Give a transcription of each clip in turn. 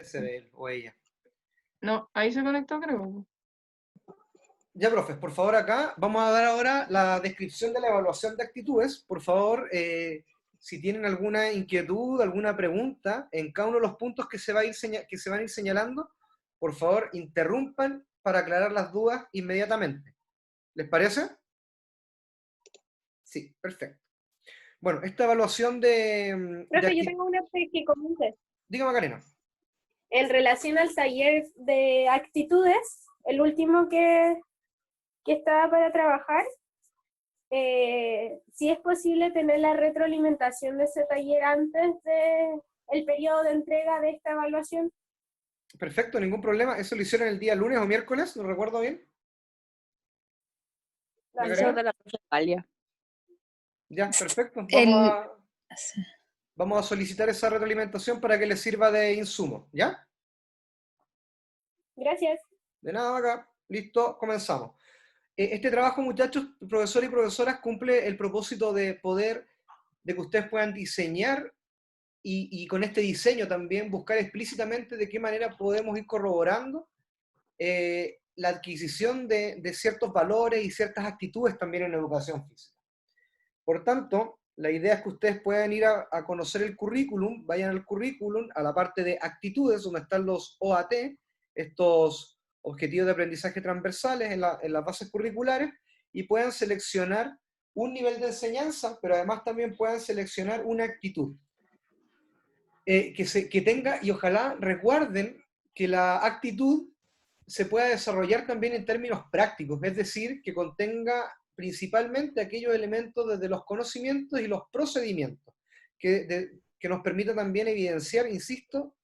se ve él o ella. No, ahí se conectó, creo. Ya, profes, por favor, acá vamos a dar ahora la descripción de la evaluación de actitudes. Por favor, si tienen alguna inquietud, alguna pregunta en cada uno de los puntos que se van a ir señalando, por favor, interrumpan para aclarar las dudas inmediatamente. ¿Les parece? Sí, perfecto. Bueno, esta evaluación de Profe, yo actitudes... tengo una que comentar. Dígame, Macarena. En relación al taller de actitudes, el último que estaba para trabajar, si es posible tener la retroalimentación de ese taller antes del periodo de entrega de esta evaluación. Perfecto, ningún problema. ¿Eso lo hicieron el día lunes o miércoles? ¿No recuerdo bien? Dale. De la profe Galia. Ya, perfecto. El- Vamos a solicitar esa retroalimentación para que les sirva de insumo, ¿ya? Gracias. De nada, acá. Listo, comenzamos. Este trabajo, muchachos, profesores y profesoras, cumple el propósito de que ustedes puedan diseñar y con este diseño también buscar explícitamente de qué manera podemos ir corroborando la adquisición de ciertos valores y ciertas actitudes también en la educación física. Por tanto, la idea es que ustedes puedan ir a conocer el currículum, vayan al currículum, a la parte de actitudes, donde están los OAT, estos objetivos de aprendizaje transversales en las bases curriculares, y puedan seleccionar un nivel de enseñanza, pero además también puedan seleccionar una actitud. Que tenga, y ojalá recuerden que la actitud se pueda desarrollar también en términos prácticos, es decir, que contenga principalmente aquellos elementos desde los conocimientos y los procedimientos, que nos permita también evidenciar, insisto,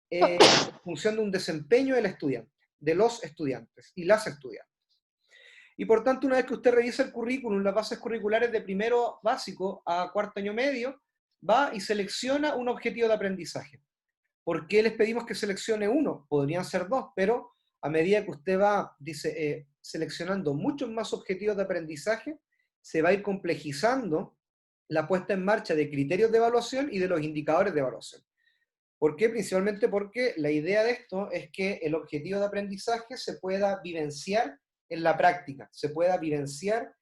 en función de un desempeño del estudiante, de los estudiantes y las estudiantes. Y por tanto, una vez que usted revisa el currículum, las bases curriculares de primero básico a cuarto año medio, va y selecciona un objetivo de aprendizaje. ¿Por qué les pedimos que seleccione uno? Podrían ser dos, pero a medida que usted va seleccionando muchos más objetivos de aprendizaje, se va a ir complejizando la puesta en marcha de criterios de evaluación y de los indicadores de evaluación. ¿Por qué? Principalmente porque la idea de esto es que el objetivo de aprendizaje se pueda vivenciar en la práctica, se pueda vivenciar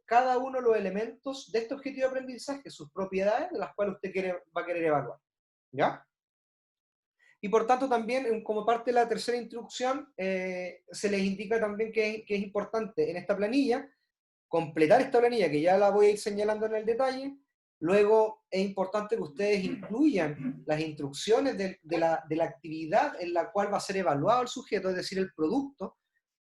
cada uno de los elementos de este objetivo de aprendizaje, sus propiedades, de las cuales usted va a querer evaluar. ¿Ya? Y por tanto también, como parte de la tercera instrucción, se les indica también que es importante en esta planilla, completar esta planilla, que ya la voy a ir señalando en el detalle. Luego es importante que ustedes incluyan las instrucciones de la actividad en la cual va a ser evaluado el sujeto, es decir, el producto,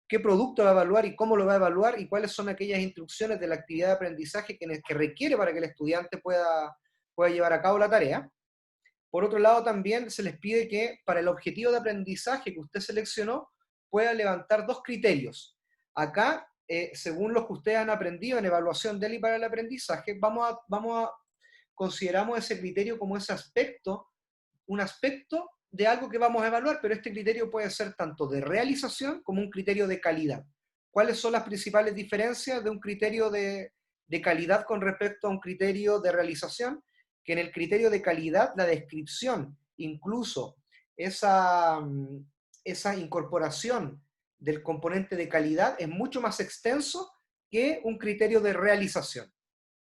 qué producto va a evaluar y cómo lo va a evaluar, y cuáles son aquellas instrucciones de la actividad de aprendizaje que requiere para que el estudiante pueda llevar a cabo la tarea. Por otro lado, también se les pide que para el objetivo de aprendizaje que usted seleccionó, pueda levantar dos criterios. Acá, según los que ustedes han aprendido en evaluación del y para el aprendizaje, consideramos ese criterio como ese aspecto, un aspecto de algo que vamos a evaluar, pero este criterio puede ser tanto de realización como un criterio de calidad. ¿Cuáles son las principales diferencias de un criterio de calidad con respecto a un criterio de realización? Que en el criterio de calidad, la descripción, incluso esa incorporación del componente de calidad es mucho más extenso que un criterio de realización.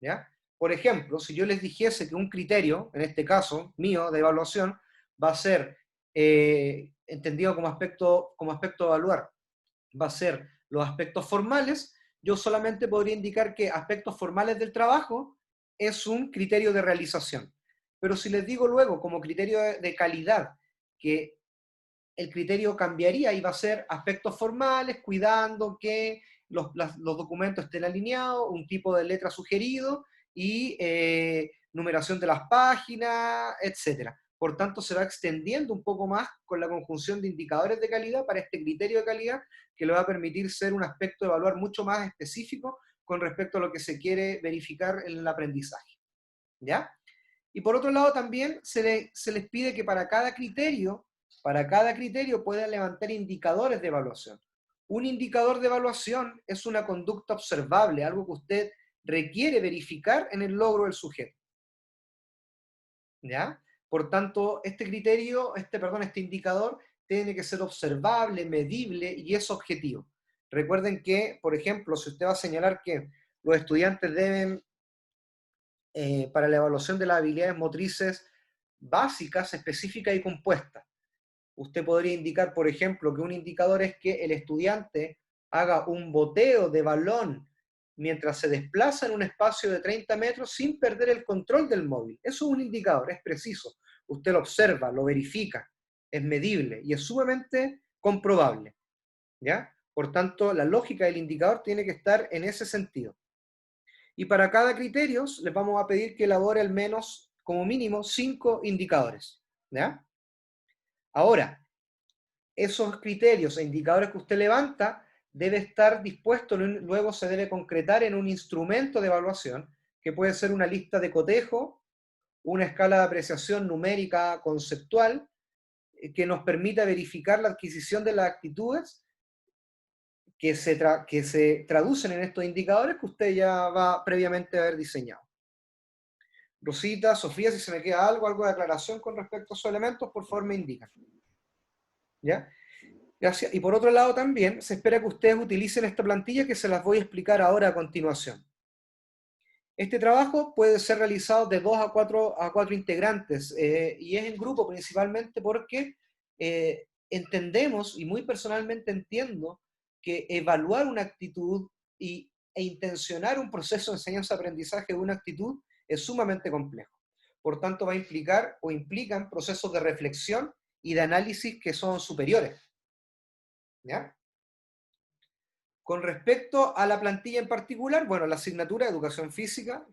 ¿Ya? Por ejemplo, si yo les dijese que un criterio, en este caso mío, de evaluación, va a ser, entendido como aspecto a evaluar, va a ser los aspectos formales, yo solamente podría indicar que aspectos formales del trabajo es un criterio de realización. Pero si les digo luego como criterio de calidad que el criterio cambiaría y va a ser aspectos formales, cuidando que los documentos estén alineados, un tipo de letra sugerido y numeración de las páginas, etc. Por tanto, se va extendiendo un poco más con la conjunción de indicadores de calidad para este criterio de calidad que le va a permitir ser un aspecto de evaluar mucho más específico con respecto a lo que se quiere verificar en el aprendizaje. ¿Ya? Y por otro lado también se les pide que para cada criterio puedan levantar indicadores de evaluación. Un indicador de evaluación es una conducta observable, algo que usted requiere verificar en el logro del sujeto. ¿Ya? Por tanto, este indicador tiene que ser observable, medible y es objetivo. Recuerden que, por ejemplo, si usted va a señalar que los estudiantes deben, para la evaluación de las habilidades motrices básicas, específicas y compuestas, usted podría indicar, por ejemplo, que un indicador es que el estudiante haga un boteo de balón mientras se desplaza en un espacio de 30 metros sin perder el control del móvil. Eso es un indicador, es preciso. Usted lo observa, lo verifica, es medible y es sumamente comprobable, ¿ya? Por tanto, la lógica del indicador tiene que estar en ese sentido. Y para cada criterio les vamos a pedir que elabore al menos, como mínimo, 5 indicadores, ¿ya? Ahora, esos criterios e indicadores que usted levanta debe estar dispuesto, luego se debe concretar en un instrumento de evaluación, que puede ser una lista de cotejo, una escala de apreciación numérica conceptual, que nos permita verificar la adquisición de las actitudes que se traducen en estos indicadores que usted ya va previamente a haber diseñado. Rosita, Sofía, si se me queda algo de aclaración con respecto a esos elementos, por favor me indican. ¿Ya? Gracias. Y por otro lado también se espera que ustedes utilicen esta plantilla que se las voy a explicar ahora a continuación. Este trabajo puede ser realizado de 2 a 4 integrantes y es en grupo principalmente porque entendemos, y muy personalmente entiendo, que evaluar una actitud e intencionar un proceso de enseñanza-aprendizaje de una actitud es sumamente complejo. Por tanto, va a implicar o implican procesos de reflexión y de análisis que son superiores. ¿Ya? Con respecto a la plantilla en particular, bueno, la asignatura de Educación Física,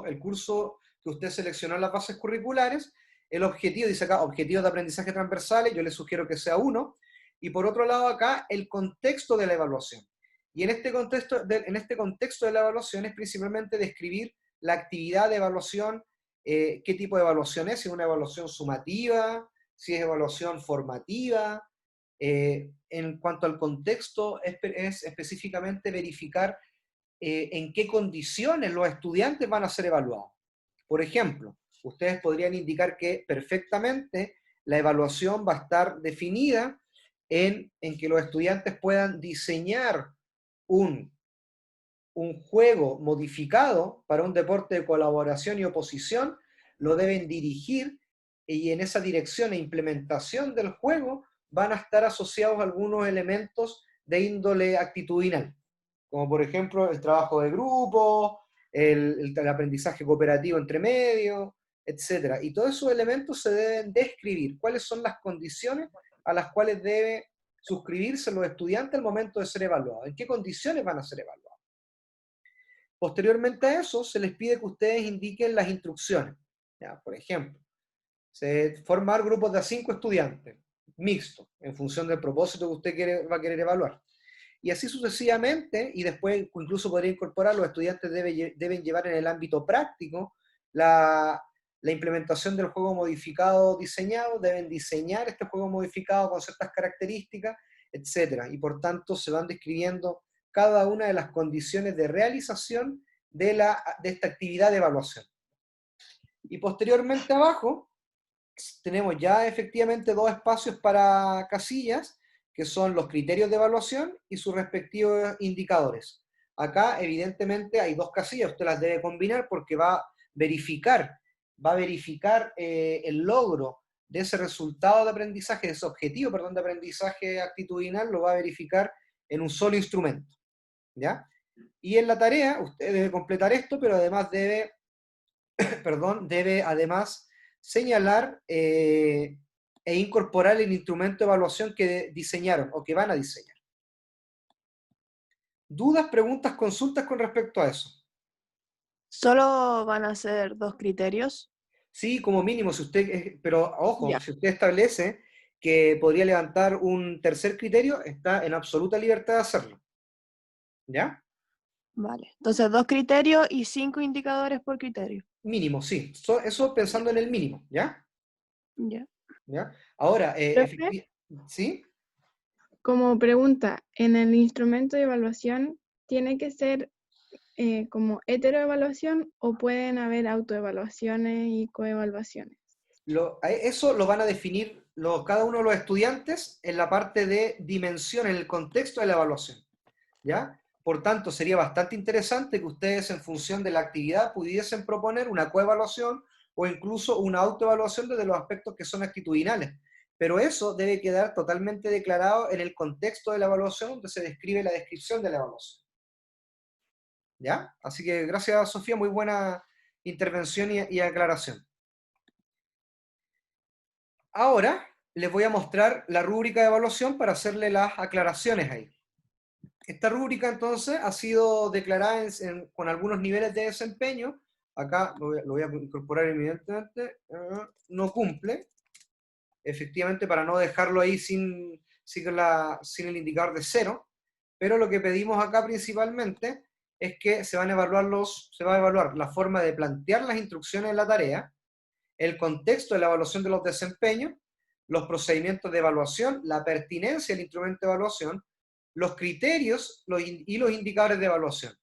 el curso que usted seleccionó en las bases curriculares, el objetivo, dice acá, objetivos de aprendizaje transversales, yo le sugiero que sea 1, y por otro lado acá, el contexto de la evaluación. Y en este contexto de la evaluación es principalmente describir la actividad de evaluación, qué tipo de evaluación es, si es una evaluación sumativa, si es evaluación formativa. En cuanto al contexto, es específicamente verificar en qué condiciones los estudiantes van a ser evaluados. Por ejemplo, ustedes podrían indicar que perfectamente la evaluación va a estar definida en que los estudiantes puedan diseñar un juego modificado para un deporte de colaboración y oposición, lo deben dirigir y en esa dirección e implementación del juego van a estar asociados algunos elementos de índole actitudinal, como por ejemplo el trabajo de grupo, el aprendizaje cooperativo entre medio, etc. Y todos esos elementos se deben describir, cuáles son las condiciones a las cuales debe suscribirse los estudiantes al momento de ser evaluados, en qué condiciones van a ser evaluados. Posteriormente a eso, se les pide que ustedes indiquen las instrucciones. ¿Ya? Por ejemplo, formar grupos de a 5 estudiantes, mixtos, en función del propósito que usted va a querer evaluar. Y así sucesivamente, y después incluso podría incorporar, los estudiantes deben llevar en el ámbito práctico la implementación del juego modificado diseñado, deben diseñar este juego modificado con ciertas características, etc. Y por tanto se van describiendo cada una de las condiciones de realización de esta actividad de evaluación. Y posteriormente abajo tenemos ya efectivamente 2 espacios para casillas, que son los criterios de evaluación y sus respectivos indicadores. Acá evidentemente hay 2 casillas, usted las debe combinar porque va a verificar el logro de ese resultado de aprendizaje, de ese objetivo, de aprendizaje actitudinal, lo va a verificar en un solo instrumento. ¿Ya? Y en la tarea, usted debe completar esto, pero además debe además señalar e incorporar el instrumento de evaluación que diseñaron o que van a diseñar. ¿Dudas, preguntas, consultas con respecto a eso? ¿Solo van a ser 2 criterios? Sí, como mínimo, pero ojo, Ya. si usted establece que podría levantar un tercer criterio, está en absoluta libertad de hacerlo. ¿Ya? Vale. Entonces 2 criterios y 5 indicadores por criterio. Mínimo, sí. Eso pensando en el mínimo, ¿ya? Ya. ¿Ya? Ahora, ¿sí? Como pregunta, ¿en el instrumento de evaluación tiene que ser como heteroevaluación o pueden haber autoevaluaciones y coevaluaciones? Eso lo van a definir cada uno de los estudiantes en la parte de dimensión, en el contexto de la evaluación, ¿ya? Por tanto, sería bastante interesante que ustedes en función de la actividad pudiesen proponer una coevaluación o incluso una autoevaluación desde los aspectos que son actitudinales. Pero eso debe quedar totalmente declarado en el contexto de la evaluación, donde se describe la descripción de la evaluación. ¿Ya? Así que gracias, Sofía, muy buena intervención y aclaración. Ahora les voy a mostrar la rúbrica de evaluación para hacerle las aclaraciones ahí. Esta rúbrica entonces ha sido declarada con algunos niveles de desempeño. Acá lo voy a incorporar evidentemente. No cumple, efectivamente, para no dejarlo ahí sin el indicador de 0. Pero lo que pedimos acá principalmente es que se va a evaluar la forma de plantear las instrucciones en la tarea, el contexto de la evaluación de los desempeños, los procedimientos de evaluación, la pertinencia del instrumento de evaluación, los criterios y los indicadores de evaluación.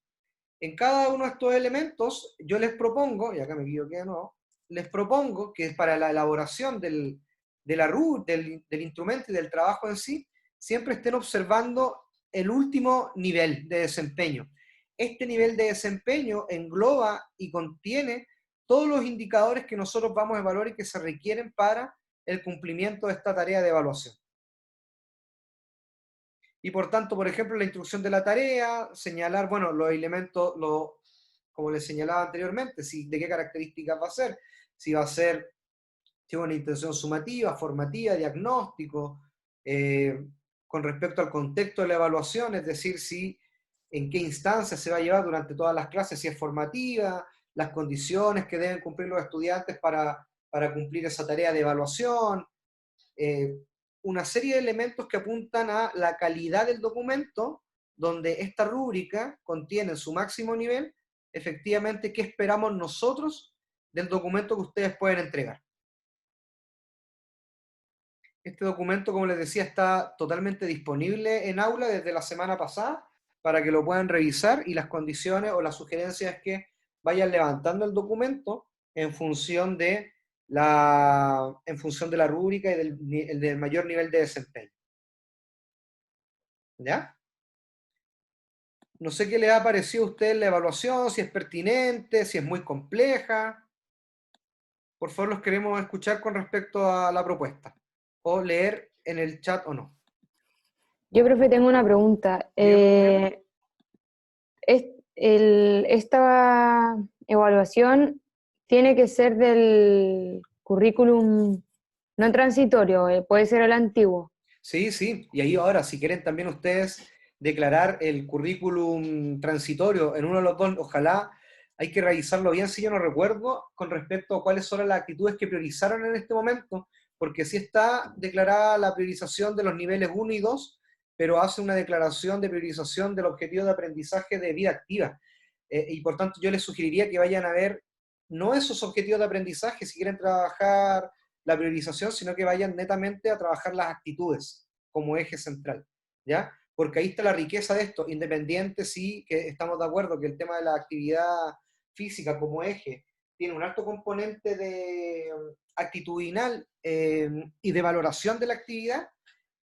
En cada uno de estos elementos yo les propongo, y acá me equivoqué de nuevo, les propongo que para la elaboración del instrumento y del trabajo en sí, siempre estén observando el último nivel de desempeño. Este nivel de desempeño engloba y contiene todos los indicadores que nosotros vamos a evaluar y que se requieren para el cumplimiento de esta tarea de evaluación. Y por tanto, por ejemplo, la instrucción de la tarea, señalar, bueno, los elementos, como les señalaba anteriormente, de qué características va a ser, si va a ser tiene una intención sumativa, formativa, diagnóstico, con respecto al contexto de la evaluación, es decir, en qué instancia se va a llevar durante todas las clases, si es formativa, las condiciones que deben cumplir los estudiantes para cumplir esa tarea de evaluación, una serie de elementos que apuntan a la calidad del documento, donde esta rúbrica contiene en su máximo nivel, efectivamente, qué esperamos nosotros del documento que ustedes pueden entregar. Este documento, como les decía, está totalmente disponible en aula desde la semana pasada para que lo puedan revisar y las condiciones o las sugerencias es que vayan levantando el documento en función de la rúbrica y del mayor nivel de desempeño. ¿Ya? No sé qué les ha parecido a ustedes la evaluación, si es pertinente, si es muy compleja. Por favor, los queremos escuchar con respecto a la propuesta o leer en el chat o no. Yo, profe, tengo una pregunta. Esta evaluación tiene que ser del currículum no transitorio, puede ser el antiguo. Sí, sí, y ahí ahora, si quieren también ustedes declarar el currículum transitorio en uno de los dos, ojalá hay que revisarlo bien, si yo no recuerdo, con respecto a cuáles son las actitudes que priorizaron en este momento, porque sí está declarada la priorización de los niveles 1 y 2, pero hace una declaración de priorización del objetivo de aprendizaje de vida activa. Y por tanto yo les sugeriría que vayan a ver no esos objetivos de aprendizaje, si quieren trabajar la priorización, sino que vayan netamente a trabajar las actitudes como eje central, ¿ya? Porque ahí está la riqueza de esto, independiente sí que estamos de acuerdo que el tema de la actividad física como eje tiene un alto componente de actitudinal y de valoración de la actividad,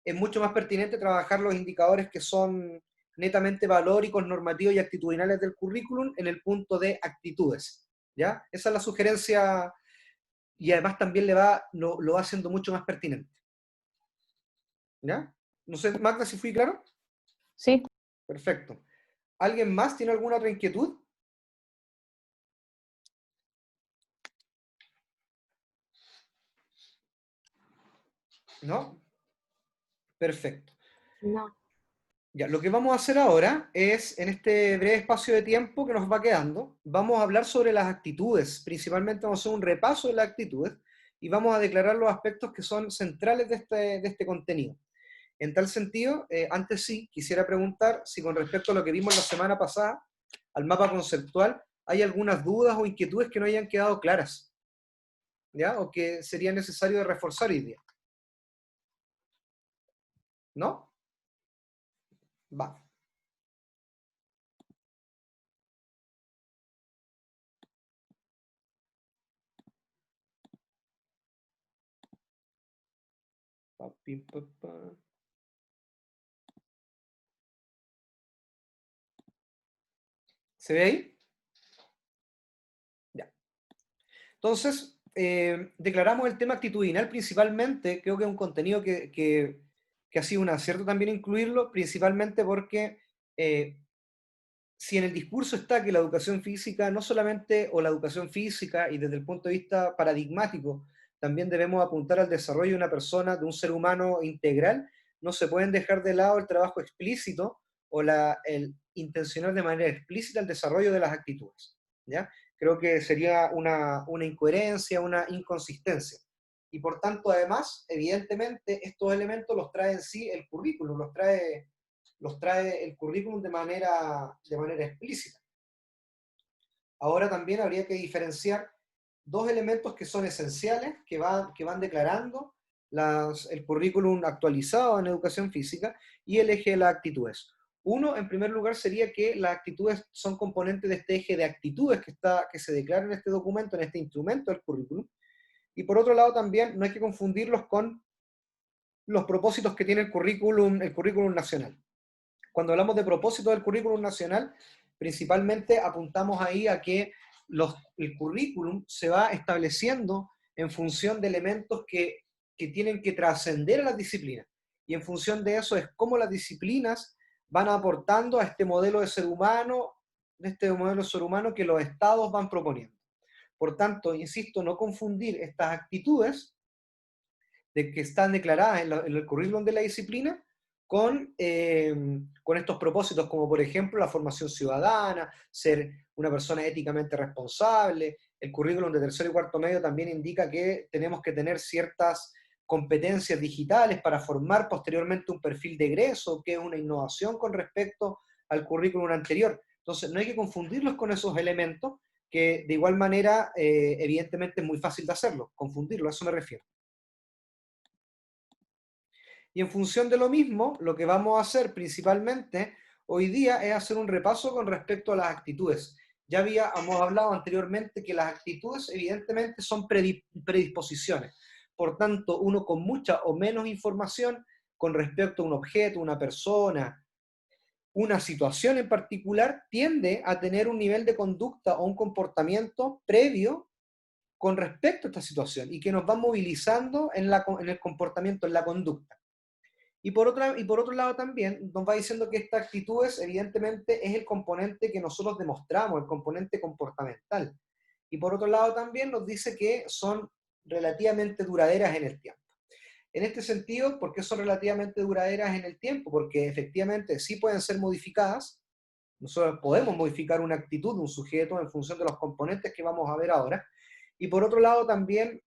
es mucho más pertinente trabajar los indicadores que son netamente valóricos, normativos y actitudinales del currículum en el punto de actitudes, ¿ya? Esa es la sugerencia y además también lo va haciendo mucho más pertinente. ¿Ya? No sé, Magda, si fui claro. Sí. Perfecto. ¿Alguien más tiene alguna otra inquietud? ¿No? Perfecto. No. Ya, lo que vamos a hacer ahora es, en este breve espacio de tiempo que nos va quedando, vamos a hablar sobre las actitudes. Principalmente vamos a hacer un repaso de las actitudes y vamos a declarar los aspectos que son centrales de este contenido. En tal sentido, antes sí, quisiera preguntar si con respecto a lo que vimos la semana pasada, al mapa conceptual, hay algunas dudas o inquietudes que no hayan quedado claras, ¿ya? O que sería necesario de reforzar hoy día. ¿No? Va. Pim, pa, pa. ¿Se ve ahí? Ya. Entonces, declaramos el tema actitudinal principalmente, creo que es un contenido que ha sido un acierto también incluirlo, principalmente porque si en el discurso está que la educación física, no solamente, o la educación física, y desde el punto de vista paradigmático, también debemos apuntar al desarrollo de una persona, de un ser humano integral, no se pueden dejar de lado el trabajo explícito o el intencionar de manera explícita el desarrollo de las actitudes, ¿ya? Creo que sería una incoherencia, una inconsistencia. Y por tanto, además, evidentemente, estos elementos los trae en sí el currículum, los trae el currículum de manera explícita. Ahora también habría que diferenciar dos elementos que son esenciales, que van declarando el currículum actualizado en educación física y el eje de las actitudes. Uno, en primer lugar, sería que las actitudes son componentes de este eje de actitudes que se declara en este documento, en este instrumento del currículum. Y por otro lado también no hay que confundirlos con los propósitos que tiene el currículum nacional. Cuando hablamos de propósito del currículum nacional, principalmente apuntamos ahí a que el currículum se va estableciendo en función de elementos que tienen que trascender a las disciplinas. Y en función de eso es cómo las disciplinas van aportando a este modelo de ser humano, que los estados van proponiendo. Por tanto, insisto, no confundir estas actitudes de que están declaradas en el currículum de la disciplina con estos propósitos, como por ejemplo la formación ciudadana, ser una persona éticamente responsable. El currículum de tercero y cuarto medio también indica que tenemos que tener ciertas competencias digitales para formar posteriormente un perfil de egreso, que es una innovación con respecto al currículum anterior. Entonces, no hay que confundirlos con esos elementos, que de igual manera, evidentemente es muy fácil de hacerlo, confundirlo, a eso me refiero. Y en función de lo mismo, lo que vamos a hacer principalmente hoy día es hacer un repaso con respecto a las actitudes. Ya habíamos hablado anteriormente que las actitudes evidentemente son predisposiciones. Por tanto, uno con mucha o menos información con respecto a un objeto, una persona, una situación en particular, tiende a tener un nivel de conducta o un comportamiento previo con respecto a esta situación y que nos va movilizando en el comportamiento, en la conducta. Y por otro lado también nos va diciendo que estas actitudes evidentemente es el componente que nosotros demostramos, el componente comportamental. Y por otro lado también nos dice que son relativamente duraderas en el tiempo. En este sentido, ¿por qué son relativamente duraderas en el tiempo? Porque efectivamente sí pueden ser modificadas. Nosotros podemos modificar una actitud de un sujeto en función de los componentes que vamos a ver ahora. Y por otro lado también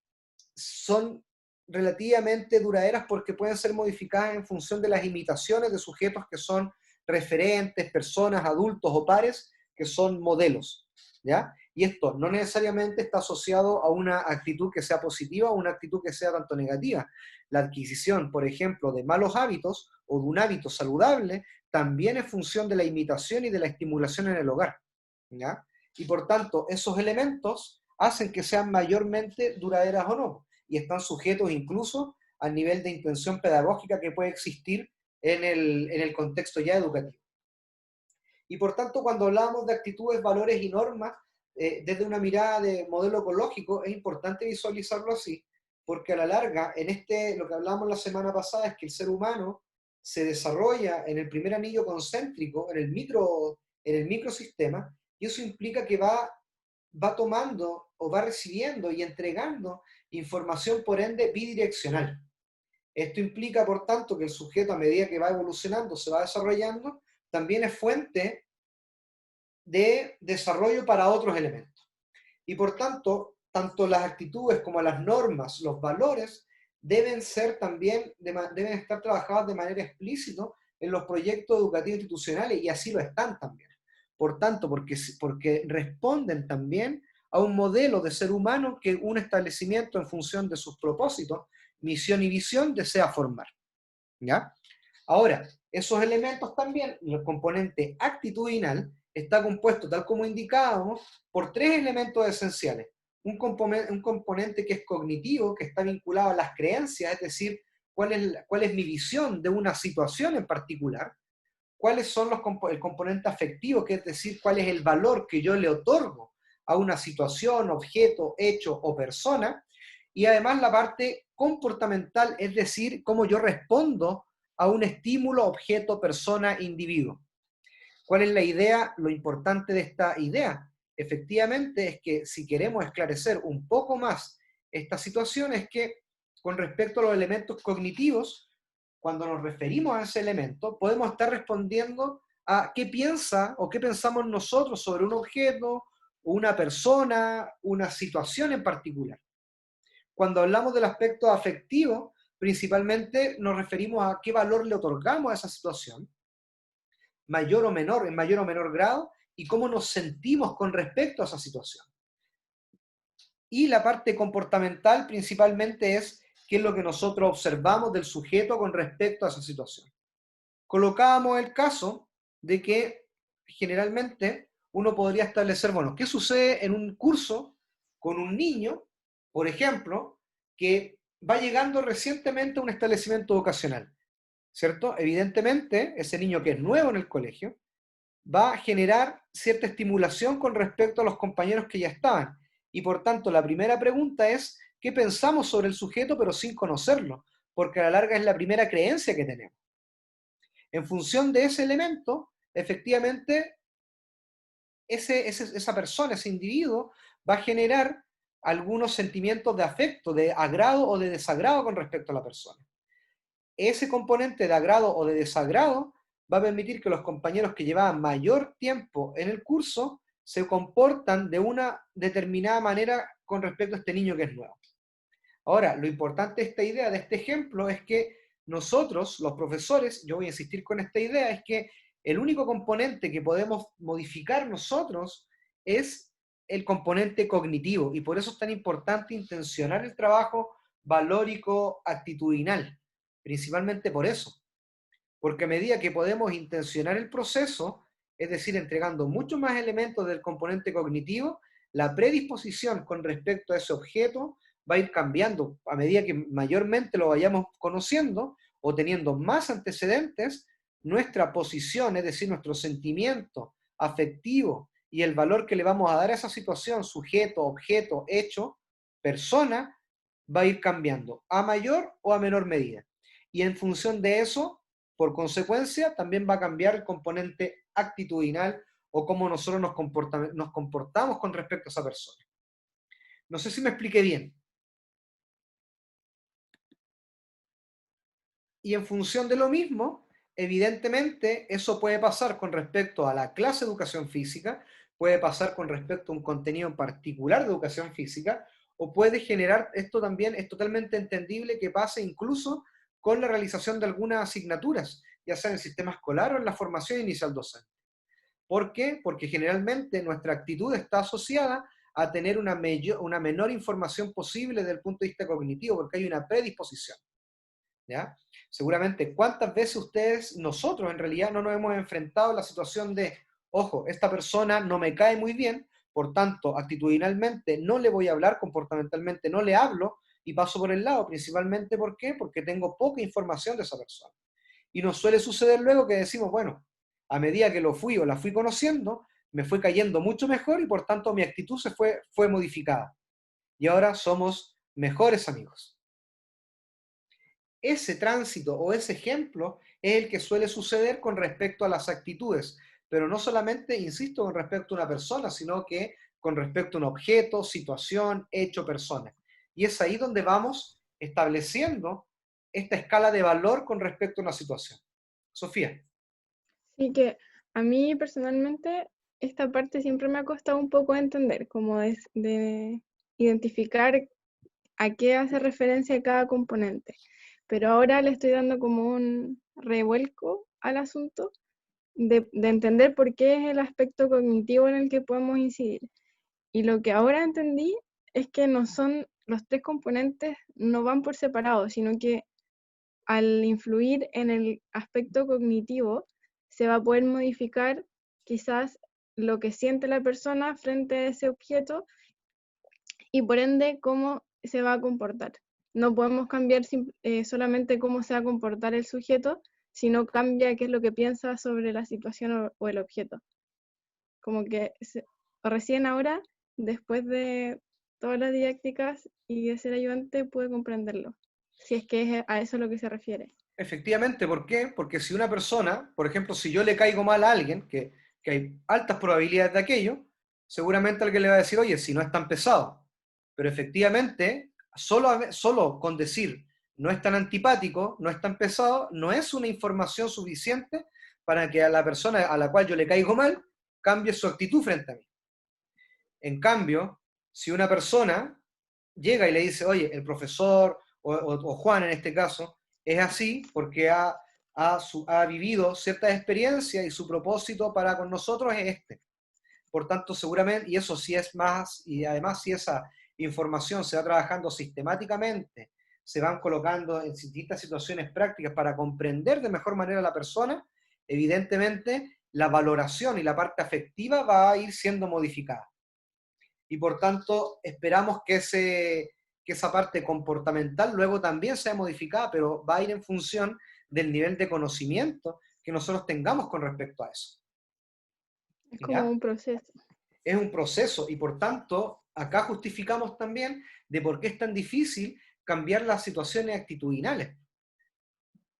son relativamente duraderas porque pueden ser modificadas en función de las imitaciones de sujetos que son referentes, personas, adultos o pares, que son modelos, ¿ya? Y esto no necesariamente está asociado a una actitud que sea positiva o una actitud que sea tanto negativa. La adquisición, por ejemplo, de malos hábitos o de un hábito saludable también es función de la imitación y de la estimulación en el hogar, ¿ya? Y por tanto, esos elementos hacen que sean mayormente duraderas o no, y están sujetos incluso al nivel de intención pedagógica que puede existir en el contexto ya educativo. Y por tanto, cuando hablamos de actitudes, valores y normas, desde una mirada de modelo ecológico, es importante visualizarlo así, porque a la larga, lo que hablamos la semana pasada es que el ser humano se desarrolla en el primer anillo concéntrico, en el microsistema, y eso implica que va tomando o va recibiendo y entregando información, por ende, bidireccional. Esto implica, por tanto, que el sujeto, a medida que va evolucionando, se va desarrollando, también es fuente de desarrollo para otros elementos. Y por tanto, tanto las actitudes como las normas, los valores, deben estar trabajados de manera explícita en los proyectos educativos institucionales, y así lo están también. Por tanto, porque responden también a un modelo de ser humano que un establecimiento, en función de sus propósitos, misión y visión, desea formar, ¿ya? Ahora, esos elementos también, el componente actitudinal, está compuesto, tal como indicábamos, por tres elementos esenciales. Un componente que es cognitivo, que está vinculado a las creencias, es decir, cuál es mi visión de una situación en particular, cuáles son el componente afectivo, que es decir, cuál es el valor que yo le otorgo a una situación, objeto, hecho o persona, y además la parte comportamental, es decir, cómo yo respondo a un estímulo, objeto, persona, individuo. ¿Cuál es la idea? Lo importante de esta idea, efectivamente, es que si queremos esclarecer un poco más esta situación, es que con respecto a los elementos cognitivos, cuando nos referimos a ese elemento, podemos estar respondiendo a qué piensa o qué pensamos nosotros sobre un objeto, una persona, una situación en particular. Cuando hablamos del aspecto afectivo, principalmente nos referimos a qué valor le otorgamos a esa situación, mayor o menor, en mayor o menor grado, y cómo nos sentimos con respecto a esa situación. Y la parte comportamental principalmente es qué es lo que nosotros observamos del sujeto con respecto a esa situación. Colocábamos el caso de que generalmente uno podría establecer, bueno, ¿qué sucede en un curso con un niño, por ejemplo, que va llegando recientemente a un establecimiento educacional? ¿Cierto? Evidentemente, ese niño que es nuevo en el colegio va a generar cierta estimulación con respecto a los compañeros que ya estaban. Y por tanto, la primera pregunta es, ¿qué pensamos sobre el sujeto pero sin conocerlo? Porque a la larga es la primera creencia que tenemos. En función de ese elemento, efectivamente, esa persona, ese individuo, va a generar algunos sentimientos de afecto, de agrado o de desagrado con respecto a la persona. Ese componente de agrado o de desagrado va a permitir que los compañeros que llevaban mayor tiempo en el curso se comportan de una determinada manera con respecto a este niño que es nuevo. Ahora, lo importante de esta idea, de este ejemplo, es que nosotros, los profesores, yo voy a insistir con esta idea, es que el único componente que podemos modificar nosotros es el componente cognitivo, y por eso es tan importante intencionar el trabajo valórico actitudinal, principalmente por eso, porque a medida que podemos intencionar el proceso, es decir, entregando muchos más elementos del componente cognitivo, la predisposición con respecto a ese objeto va a ir cambiando a medida que mayormente lo vayamos conociendo o teniendo más antecedentes, nuestra posición, es decir, nuestro sentimiento afectivo y el valor que le vamos a dar a esa situación, sujeto, objeto, hecho, persona, va a ir cambiando a mayor o a menor medida. Y en función de eso, por consecuencia, también va a cambiar el componente actitudinal o cómo nosotros nos comportamos con respecto a esa persona. No sé si me expliqué bien. Y en función de lo mismo, evidentemente, eso puede pasar con respecto a la clase de educación física, puede pasar con respecto a un contenido en particular de educación física, o puede generar, esto también es totalmente entendible que pase incluso con la realización de algunas asignaturas, ya sea en el sistema escolar o en la formación inicial docente. ¿Por qué? Porque generalmente nuestra actitud está asociada a tener una menor información posible desde el punto de vista cognitivo, porque hay una predisposición. ¿Ya? Seguramente, ¿cuántas veces nosotros en realidad no nos hemos enfrentado a la situación de, ojo, esta persona no me cae muy bien, por tanto, actitudinalmente no le voy a hablar, comportamentalmente no le hablo, y paso por el lado, principalmente ¿por qué? Porque tengo poca información de esa persona. Y nos suele suceder luego que decimos, bueno, a medida que lo fui o la fui conociendo, me fue cayendo mucho mejor y por tanto mi actitud fue modificada. Y ahora somos mejores amigos. Ese tránsito o ese ejemplo es el que suele suceder con respecto a las actitudes, pero no solamente, insisto, con respecto a una persona, sino que con respecto a un objeto, situación, hecho, persona. Y es ahí donde vamos estableciendo esta escala de valor con respecto a una situación. Sofía. Sí, que a mí personalmente esta parte siempre me ha costado un poco entender, como de identificar a qué hace referencia cada componente. Pero ahora le estoy dando como un revuelco al asunto de entender por qué es el aspecto cognitivo en el que podemos incidir. Y lo que ahora entendí es que no son los tres componentes, no van por separado, sino que al influir en el aspecto cognitivo, se va a poder modificar quizás lo que siente la persona frente a ese objeto y por ende cómo se va a comportar. no podemos cambiar solamente cómo se va a comportar el sujeto, sino cambia qué es lo que piensa sobre la situación o el objeto. Como que recién ahora, después de todas las didácticas y de ser ayudante, pude comprenderlo, si es que es a eso a lo que se refiere. Efectivamente, ¿por qué? Porque si una persona, por ejemplo, si yo le caigo mal a alguien, que hay altas probabilidades de aquello, seguramente alguien le va a decir, oye, si no es tan pesado. Pero efectivamente, solo con decir no es tan antipático, no es tan pesado, no es una información suficiente para que a la persona a la cual yo le caigo mal cambie su actitud frente a mí. En cambio, si una persona llega y le dice, oye, el profesor o Juan en este caso, es así porque ha vivido ciertas experiencias y su propósito para con nosotros es este. Por tanto, seguramente, y eso sí es más, y además si esa información se va trabajando sistemáticamente, se van colocando en distintas situaciones prácticas para comprender de mejor manera a la persona, evidentemente la valoración y la parte afectiva va a ir siendo modificada. Y por tanto, esperamos que esa parte comportamental luego también sea modificada, pero va a ir en función del nivel de conocimiento que nosotros tengamos con respecto a eso. Es como ¿Ya? un proceso. Es un proceso y por tanto acá justificamos también de por qué es tan difícil cambiar las situaciones actitudinales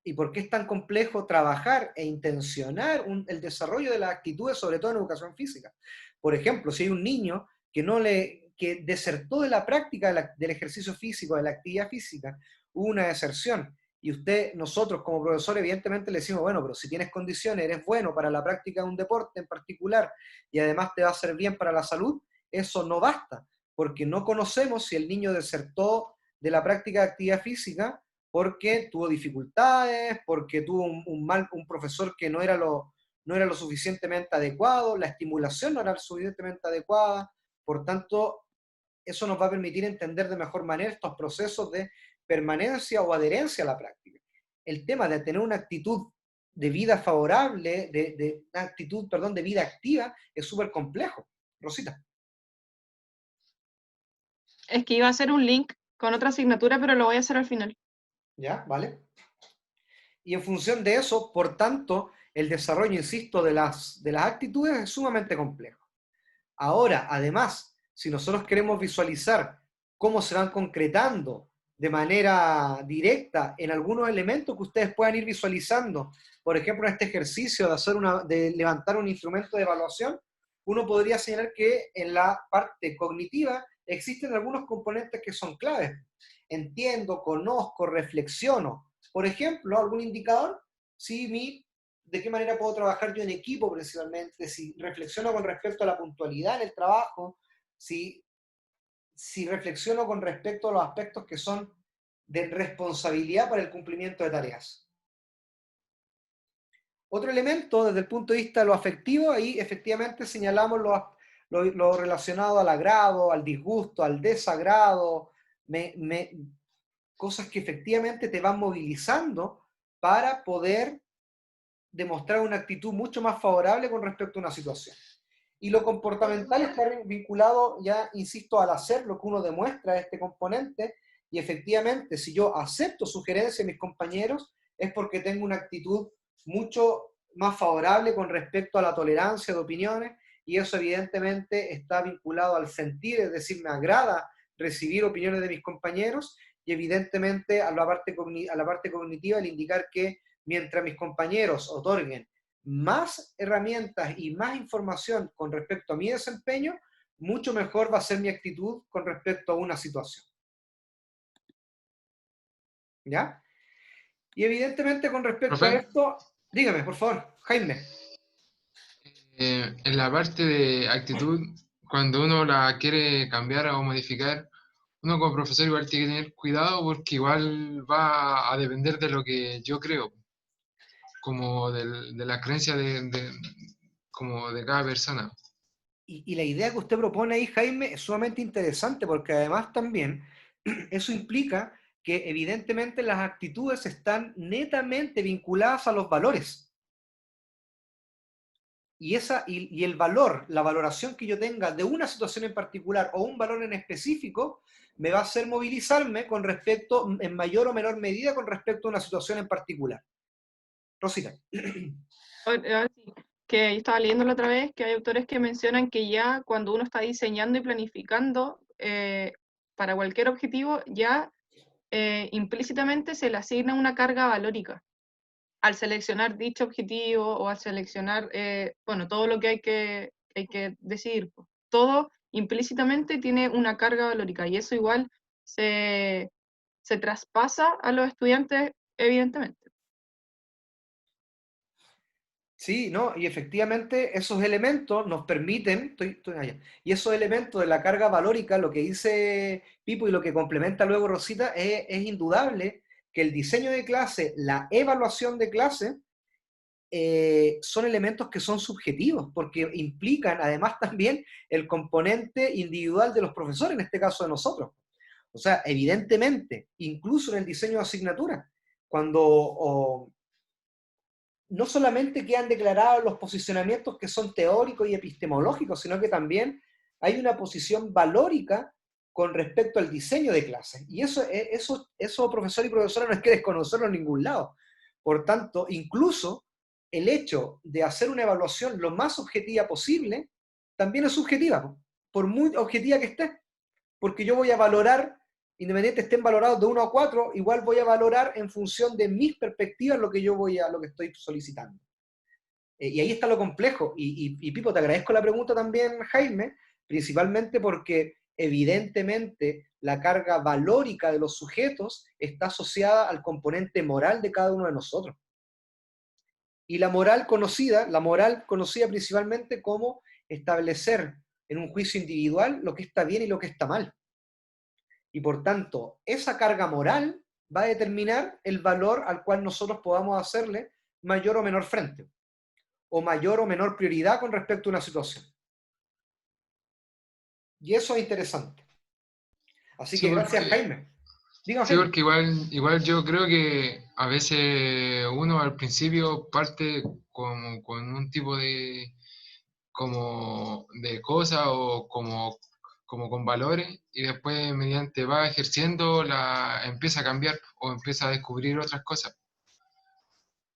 y por qué es tan complejo trabajar e intencionar el desarrollo de las actitudes, sobre todo en educación física. Por ejemplo, si hay un niño que desertó de la práctica del ejercicio físico, de la actividad física, hubo una deserción, y nosotros como profesores evidentemente le decimos, bueno, pero si tienes condiciones, eres bueno para la práctica de un deporte en particular, y además te va a hacer bien para la salud, eso no basta, porque no conocemos si el niño desertó de la práctica de actividad física porque tuvo dificultades, porque tuvo un profesor que no era lo suficientemente adecuado, la estimulación no era lo suficientemente adecuada, por tanto, eso nos va a permitir entender de mejor manera estos procesos de permanencia o adherencia a la práctica. El tema de tener una actitud de vida favorable, una actitud, perdón, de vida activa, es súper complejo. Rosita. Es que iba a hacer un link con otra asignatura, pero lo voy a hacer al final. ¿Ya? ¿Vale? Y en función de eso, por tanto, el desarrollo, insisto, de las actitudes es sumamente complejo. Ahora, además, si nosotros queremos visualizar cómo se van concretando de manera directa en algunos elementos que ustedes puedan ir visualizando, por ejemplo, en este ejercicio de levantar un instrumento de evaluación, uno podría señalar que en la parte cognitiva existen algunos componentes que son claves. Entiendo, conozco, reflexiono. Por ejemplo, algún indicador, de qué manera puedo trabajar yo en equipo principalmente, si reflexiono con respecto a la puntualidad en el trabajo, si reflexiono con respecto a los aspectos que son de responsabilidad para el cumplimiento de tareas. Otro elemento, desde el punto de vista de lo afectivo, ahí efectivamente señalamos lo relacionado al agrado, al disgusto, al desagrado, cosas que efectivamente te van movilizando para poder demostrar una actitud mucho más favorable con respecto a una situación. Y lo comportamental está vinculado, ya insisto, al hacer, lo que uno demuestra este componente, y efectivamente, si yo acepto sugerencias de mis compañeros, es porque tengo una actitud mucho más favorable con respecto a la tolerancia de opiniones, y eso evidentemente está vinculado al sentir, es decir, me agrada recibir opiniones de mis compañeros, y evidentemente a la parte cognitiva el indicar que mientras mis compañeros otorguen más herramientas y más información con respecto a mi desempeño, mucho mejor va a ser mi actitud con respecto a una situación. ¿Ya? Y evidentemente con respecto a esto, dígame, por favor, Jaime. En la parte de actitud, cuando uno la quiere cambiar o modificar, uno como profesor igual tiene que tener cuidado porque igual va a depender de lo que yo creo, como de la creencia como de cada persona. Y la idea que usted propone ahí, Jaime, es sumamente interesante porque además también eso implica que evidentemente las actitudes están netamente vinculadas a los valores. Y el valor, la valoración que yo tenga de una situación en particular o un valor en específico, me va a hacer movilizarme con respecto, en mayor o menor medida, con respecto a una situación en particular. Rosita. Sí, que yo estaba leyendo la otra vez que hay autores que mencionan que ya cuando uno está diseñando y planificando para cualquier objetivo, ya implícitamente se le asigna una carga valórica al seleccionar dicho objetivo o al seleccionar, bueno, todo lo que hay que decidir. Pues. Todo implícitamente tiene una carga valórica y eso igual se traspasa a los estudiantes, evidentemente. Sí, ¿no? Y efectivamente esos elementos nos permiten, y esos elementos de la carga valórica, lo que dice Pipo y lo que complementa luego Rosita, es indudable que el diseño de clase, la evaluación de clase, son elementos que son subjetivos, porque implican además también el componente individual de los profesores, en este caso de nosotros. O sea, evidentemente, incluso en el diseño de asignatura, cuando no solamente quedan declarados los posicionamientos que son teóricos y epistemológicos, sino que también hay una posición valórica con respecto al diseño de clases. Y eso profesor y profesora no hay que desconocerlo en ningún lado. Por tanto, incluso el hecho de hacer una evaluación lo más objetiva posible, también es subjetiva, por muy objetiva que esté. Porque yo voy a valorar, independientemente estén valorados de 1 a 4, igual voy a valorar en función de mis perspectivas lo que lo que estoy solicitando. Y ahí está lo complejo. Y Pipo, te agradezco la pregunta también, Jaime, principalmente porque evidentemente la carga valórica de los sujetos está asociada al componente moral de cada uno de nosotros. Y la moral conocida principalmente como establecer en un juicio individual lo que está bien y lo que está mal. Y por tanto, esa carga moral va a determinar el valor al cual nosotros podamos hacerle mayor o menor frente, o mayor o menor prioridad con respecto a una situación. Y eso es interesante. Así Sí, que gracias, porque, Jaime. Dígame, sí, Jaime. porque igual yo creo que a veces uno al principio parte con un tipo de, como de cosas o como con valores y después mediante va ejerciendo empieza a cambiar o empieza a descubrir otras cosas.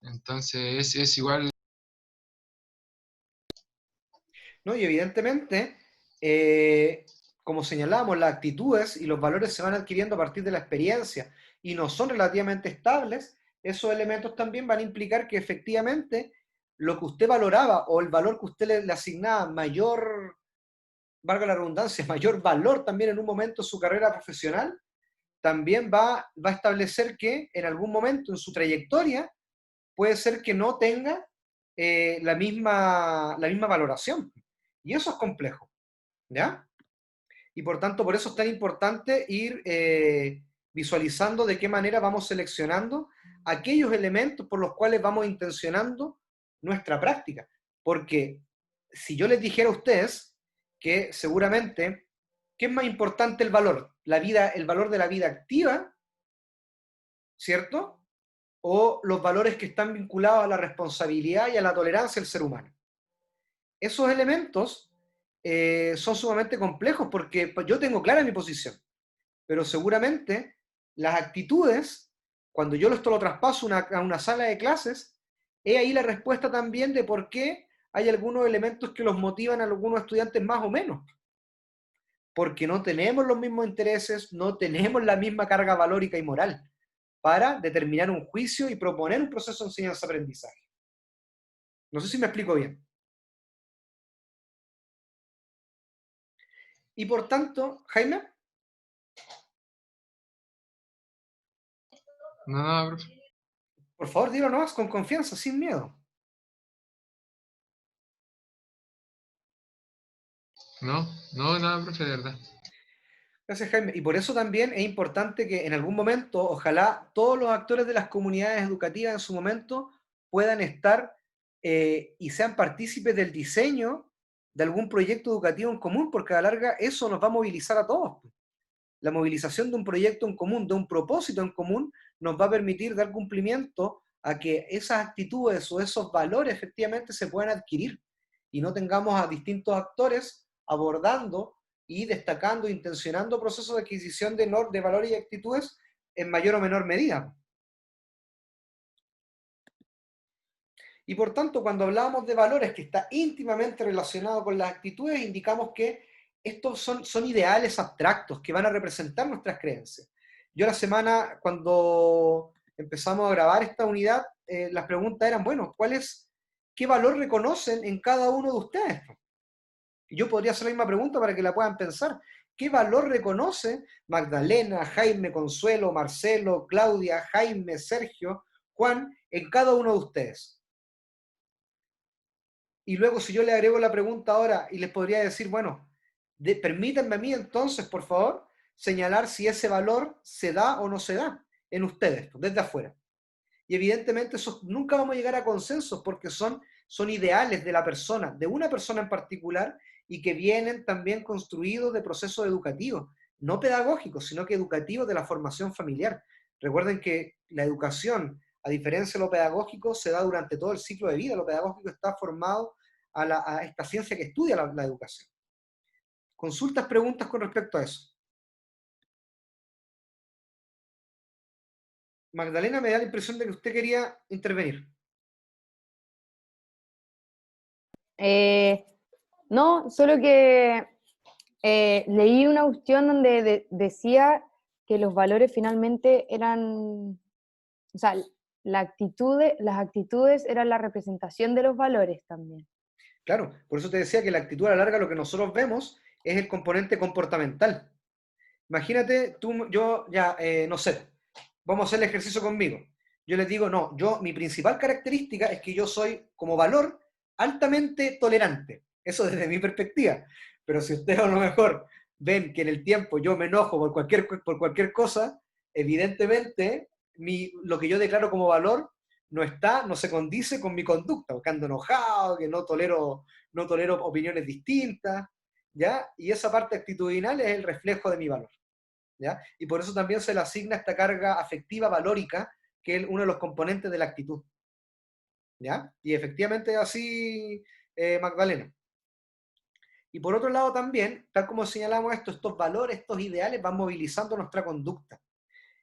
Entonces es igual. ¿No? Y evidentemente, como señalábamos, las actitudes y los valores se van adquiriendo a partir de la experiencia y no son relativamente estables, esos elementos también van a implicar que efectivamente lo que usted valoraba o el valor que usted le asignaba mayor, valga la redundancia, mayor valor también en un momento de su carrera profesional, también va a establecer que en algún momento en su trayectoria puede ser que no tenga la misma valoración. Y eso es complejo, ¿ya? Y por tanto, por eso es tan importante ir visualizando de qué manera vamos seleccionando aquellos elementos por los cuales vamos intencionando nuestra práctica. Porque si yo les dijera a ustedes que seguramente, ¿qué es más importante el valor? El valor de la vida activa, ¿cierto? O los valores que están vinculados a la responsabilidad y a la tolerancia del ser humano. Esos elementos son sumamente complejos porque yo tengo clara mi posición, pero seguramente las actitudes, cuando yo esto lo traspaso a una sala de clases, es ahí la respuesta también de por qué hay algunos elementos que los motivan a algunos estudiantes más o menos. Porque no tenemos los mismos intereses, no tenemos la misma carga valórica y moral para determinar un juicio y proponer un proceso de enseñanza-aprendizaje. No sé si me explico bien. Y por tanto, Jaime. No, profe. Por favor, dilo nomás con confianza, sin miedo. No, nada, profe, de verdad. Gracias, Jaime. Y por eso también es importante que en algún momento, ojalá todos los actores de las comunidades educativas en su momento puedan estar y sean partícipes del diseño de algún proyecto educativo en común, porque a la larga eso nos va a movilizar a todos. La movilización de un proyecto en común, de un propósito en común, nos va a permitir dar cumplimiento a que esas actitudes o esos valores efectivamente se puedan adquirir y no tengamos a distintos actores abordando y destacando, intencionando procesos de adquisición de valores y actitudes en mayor o menor medida. Y por tanto, cuando hablamos de valores que está íntimamente relacionado con las actitudes, indicamos que estos son ideales abstractos que van a representar nuestras creencias. Yo la semana, cuando empezamos a grabar esta unidad, las preguntas eran, bueno, ¿qué valor reconocen en cada uno de ustedes? Y yo podría hacer la misma pregunta para que la puedan pensar. ¿Qué valor reconoce Magdalena, Jaime, Consuelo, Marcelo, Claudia, Jaime, Sergio, Juan, en cada uno de ustedes? Y luego, si yo le agrego la pregunta ahora y les podría decir, bueno, permítanme a mí entonces, por favor, señalar si ese valor se da o no se da en ustedes, desde afuera. Y evidentemente nunca vamos a llegar a consensos porque son ideales de la persona, de una persona en particular, y que vienen también construidos de procesos educativos, no pedagógicos, sino que educativos de la formación familiar. Recuerden que la educación, a diferencia de lo pedagógico, se da durante todo el ciclo de vida. Lo pedagógico está formado a esta ciencia que estudia la educación. Consultas, preguntas con respecto a eso. Magdalena, me da la impresión de que usted quería intervenir. No, solo que leí una cuestión donde decía que los valores finalmente eran, o sea, las actitudes eran la representación de los valores también. Claro, por eso te decía que la actitud a la larga, lo que nosotros vemos es el componente comportamental. Imagínate, no sé, vamos a hacer el ejercicio conmigo. Yo les digo, no, mi principal característica es que yo soy, como valor, altamente tolerante. Eso desde mi perspectiva. Pero si ustedes a lo mejor ven que en el tiempo yo me enojo por cualquier cosa, evidentemente lo que yo declaro como valor no se condice con mi conducta, porque ando enojado, que no tolero opiniones distintas, ¿ya? Y esa parte actitudinal es el reflejo de mi valor, ¿ya? Y por eso también se le asigna esta carga afectiva valórica, que es uno de los componentes de la actitud, ¿ya? Y efectivamente es así, Magdalena. Y por otro lado también, tal como señalamos estos valores, estos ideales van movilizando nuestra conducta.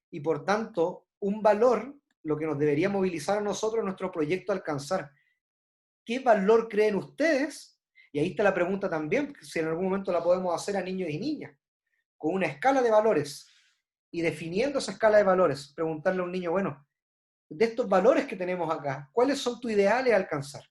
Y por tanto, un valor, lo que nos debería movilizar a nosotros es nuestro proyecto a alcanzar. ¿Qué valor creen ustedes? Y ahí está la pregunta también, si en algún momento la podemos hacer a niños y niñas, con una escala de valores, y definiendo esa escala de valores, preguntarle a un niño, bueno, de estos valores que tenemos acá, ¿cuáles son tus ideales a alcanzar?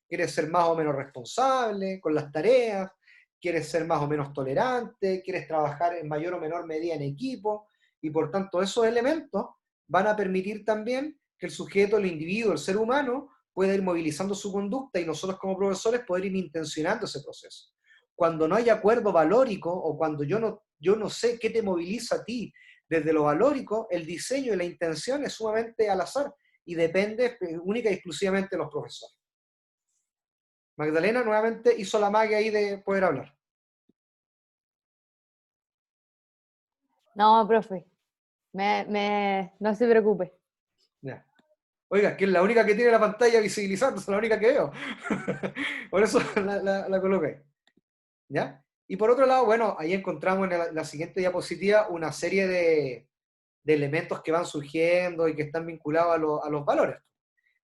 ¿Quieres ser más o menos responsable con las tareas? ¿Quieres ser más o menos tolerante? ¿Quieres trabajar en mayor o menor medida en equipo? Y por tanto, esos elementos van a permitir también que el sujeto, el individuo, el ser humano, pueda ir movilizando su conducta y nosotros como profesores poder ir intencionando ese proceso. Cuando no hay acuerdo valórico o cuando yo no sé qué te moviliza a ti desde lo valórico, el diseño y la intención es sumamente al azar y depende única y exclusivamente de los profesores. Magdalena nuevamente hizo la magia ahí de poder hablar. No, profe, no se preocupe. Ya. Oiga, que es la única que tiene la pantalla visibilizando, es la única que veo. Por eso la coloqué. ¿Ya? Y por otro lado, bueno, ahí encontramos en la siguiente diapositiva una serie de elementos que van surgiendo y que están vinculados a los valores.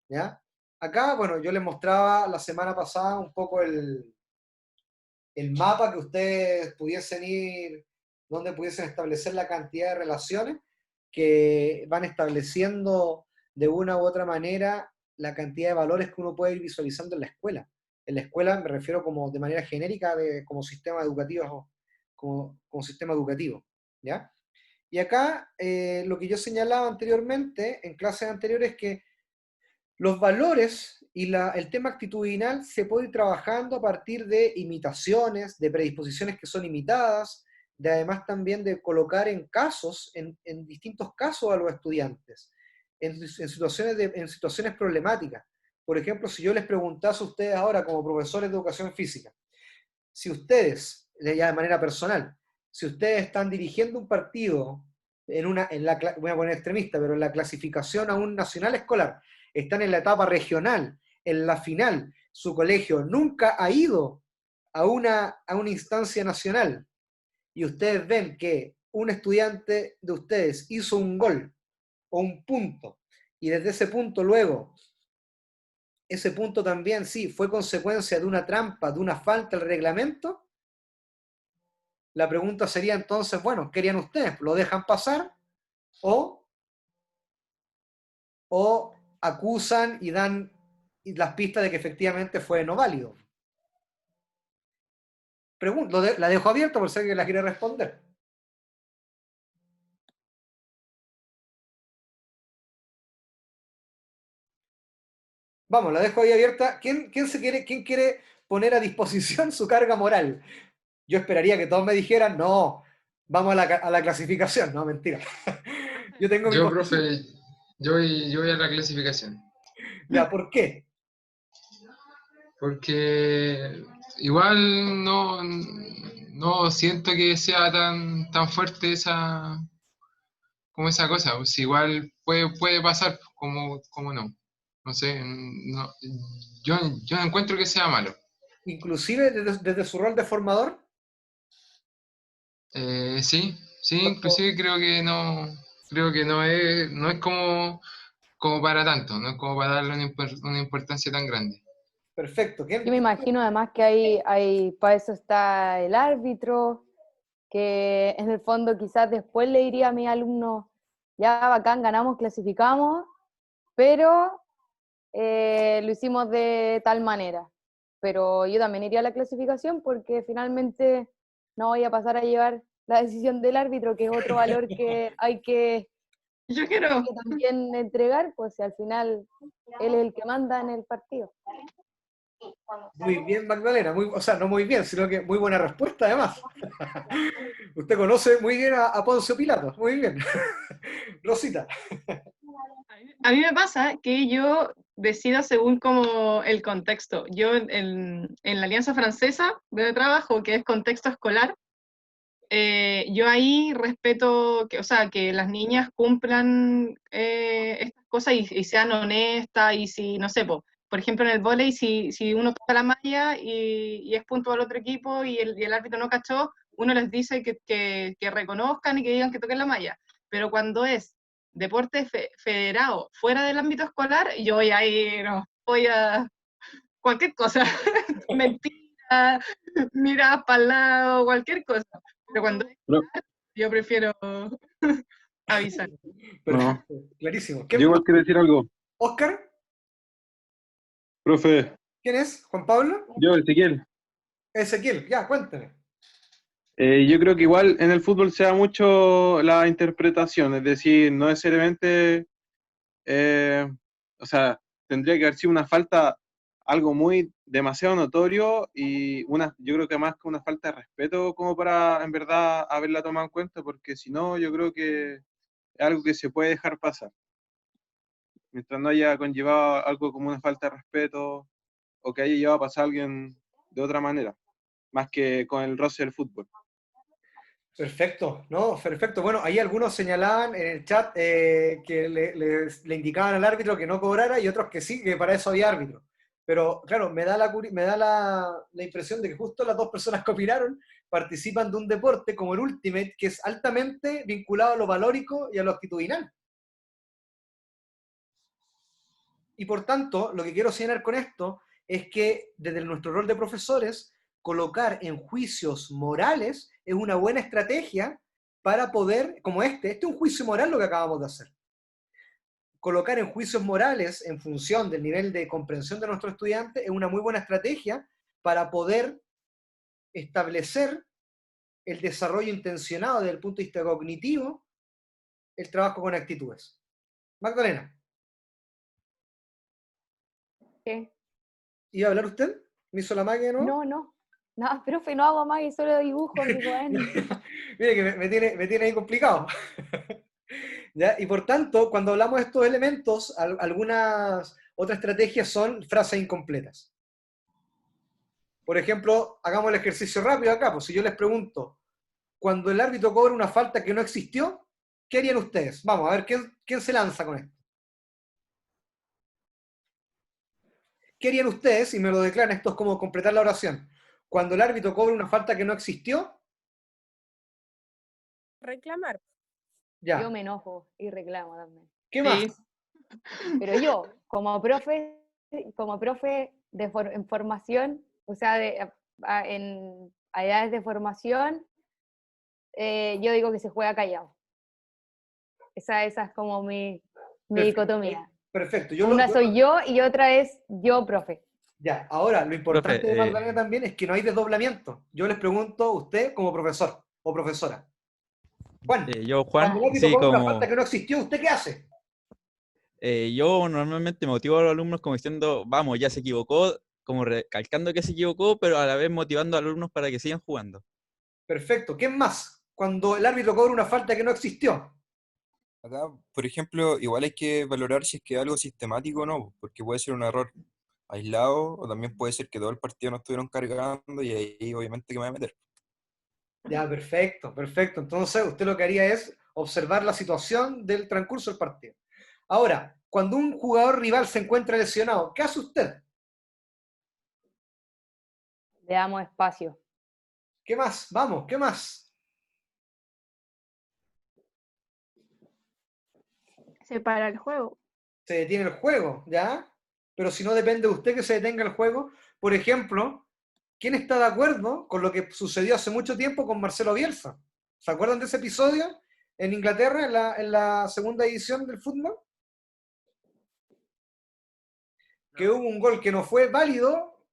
¿Ya? Acá, bueno, yo les mostraba la semana pasada un poco el mapa que ustedes pudiesen ir, donde pudiesen establecer la cantidad de relaciones que van estableciendo de una u otra manera la cantidad de valores que uno puede ir visualizando en la escuela. En la escuela me refiero como de manera genérica como sistema educativo, como sistema educativo, ¿ya? Y acá lo que yo señalaba anteriormente, en clases anteriores, es que los valores y el tema actitudinal se puede ir trabajando a partir de imitaciones, de predisposiciones que son imitadas, de además también de colocar en distintos casos a los estudiantes, en situaciones problemáticas. Por ejemplo, si yo les preguntase a ustedes ahora como profesores de educación física, si ustedes, ya de manera personal, si ustedes están dirigiendo un partido voy a poner extremista, pero en la clasificación a un nacional escolar, están en la etapa regional, en la final, su colegio nunca ha ido a una instancia nacional y ustedes ven que un estudiante de ustedes hizo un gol o un punto, y desde ese punto luego, ese punto también sí fue consecuencia de una trampa, de una falta al reglamento, la pregunta sería entonces, bueno, ¿qué harían ustedes? ¿Lo dejan pasar o acusan y dan las pistas de que efectivamente fue no válido? La dejo abierta por si alguien la quiere responder. Vamos, la dejo ahí abierta. ¿Quién quiere poner a disposición su carga moral? Yo esperaría que todos me dijeran, no, vamos a la clasificación. No, mentira. Yo tengo mi Yo, posición. profe, yo voy a la clasificación. Ya, ¿por qué? Porque igual no siento que sea tan fuerte como esa cosa. Pues igual puede pasar, como no. No sé, yo no encuentro que sea malo. Inclusive desde su rol de formador. Sí, Cuando- inclusive creo que no es como para tanto, no es como para darle una importancia tan grande. Perfecto. Yo me imagino además que para eso está el árbitro, que en el fondo quizás después le diría a mis alumnos, ya bacán, ganamos, clasificamos, pero lo hicimos de tal manera. Pero yo también iría a la clasificación porque finalmente no voy a pasar a llevar la decisión del árbitro, que es otro valor que hay que Yo quiero. también entregar, pues si al final él es el que manda en el partido. Muy bien, Magdalena. O sea, no muy bien, sino que muy buena respuesta además. Usted conoce muy bien a Poncio Pilato. Muy bien. Rosita. A mí me pasa que yo decido según como el contexto. Yo en la Alianza Francesa de trabajo, que es contexto escolar, yo ahí respeto que, o sea, que las niñas cumplan estas cosas y sean honestas y si, no sé, por ejemplo en el vóley, si uno toca la malla y es punto al otro equipo y el árbitro no cachó, uno les dice que reconozcan y que digan que toquen la malla. Pero cuando es deporte federado fuera del ámbito escolar, yo voy ahí, no, voy a cualquier cosa, mentira, miradas para el lado, cualquier cosa. Pero cuando Pro- yo prefiero avisar. no, Perfecto. Clarísimo. yo igual quiero decir algo. ¿Oscar? Profe, ¿Quién es? ¿Juan Pablo? yo, Ezequiel, Ezequiel. Ya, cuéntame. yo creo que igual en el fútbol se da mucho la interpretación, es decir, no necesariamente, eh, o sea, tendría que haber sido una falta, algo muy demasiado notorio y yo creo que más que una falta de respeto como para en verdad haberla tomado en cuenta, porque si no, yo creo que es algo que se puede dejar pasar, mientras no haya conllevado algo como una falta de respeto o que haya llevado a pasar a alguien de otra manera, más que con el roce del fútbol. Perfecto, ¿no? Perfecto. Bueno, ahí algunos señalaban en el chat que le indicaban al árbitro que no cobrara y otros que sí, que para eso había árbitro. Pero claro, me da la impresión de que justo las dos personas que opinaron participan de un deporte como el Ultimate, que es altamente vinculado a lo valórico y a lo actitudinal. Y por tanto, lo que quiero señalar con esto es que desde nuestro rol de profesores, colocar en juicios morales es una buena estrategia para poder, como este es un juicio moral lo que acabamos de hacer. Colocar en juicios morales en función del nivel de comprensión de nuestro estudiante es una muy buena estrategia para poder establecer el desarrollo intencionado desde el punto de vista cognitivo, el trabajo con actitudes. Magdalena, ¿Qué? ¿iba a hablar usted? ¿Me hizo la magia, no? No, profe, no hago más y solo dibujo en mi cuaderno. Mire que me tiene ahí complicado. ¿Ya? Y por tanto, cuando hablamos de estos elementos, algunas otras estrategias son frases incompletas. Por ejemplo, hagamos el ejercicio rápido acá, pues si yo les pregunto, cuando el árbitro cobra una falta que no existió, ¿qué harían ustedes? Vamos, a ver, ¿quién se lanza con esto? ¿Qué harían ustedes? Y me lo declaran, esto es como completar la oración. cuando el árbitro cobra una falta que no existió, Reclamar. ya. Yo me enojo y reclamo también. ¿Qué Sí. más? Pero yo, como profe en formación, o sea, en edades de formación, yo digo que se juega callado. Esa es como mi dicotomía. Perfecto. Una soy yo y otra es yo, profe. Ya, ahora, lo importante Profe, de Magdalena también es que no hay desdoblamiento. Yo les pregunto a usted como profesor o profesora. Juan, yo, cuando Juan, el árbitro sí, cobra una como falta que no existió, ¿usted qué hace? yo normalmente motivo a los alumnos como diciendo, vamos, ya se equivocó, como recalcando que se equivocó, pero a la vez motivando a los alumnos para que sigan jugando. Perfecto. ¿Qué más? Cuando el árbitro cobra una falta que no existió. Acá, por ejemplo, igual hay que valorar si es que es algo sistemático o no, porque puede ser un error aislado o también puede ser que todo el partido no estuvieron cargando y ahí obviamente que me voy a meter. Ya, perfecto, perfecto. Entonces, usted lo que haría es observar la situación del transcurso del partido. Ahora, cuando un jugador rival se encuentra lesionado, ¿qué hace usted? Le damos espacio. ¿Qué más? Vamos, ¿qué más? Se para el juego. Se detiene el juego, ¿ya? Pero si no depende de usted que se detenga el juego, por ejemplo, ¿quién está de acuerdo con lo que sucedió hace mucho tiempo con Marcelo Bielsa? ¿Se acuerdan de ese episodio en Inglaterra, en la segunda edición del fútbol? Que hubo un gol que no fue válido,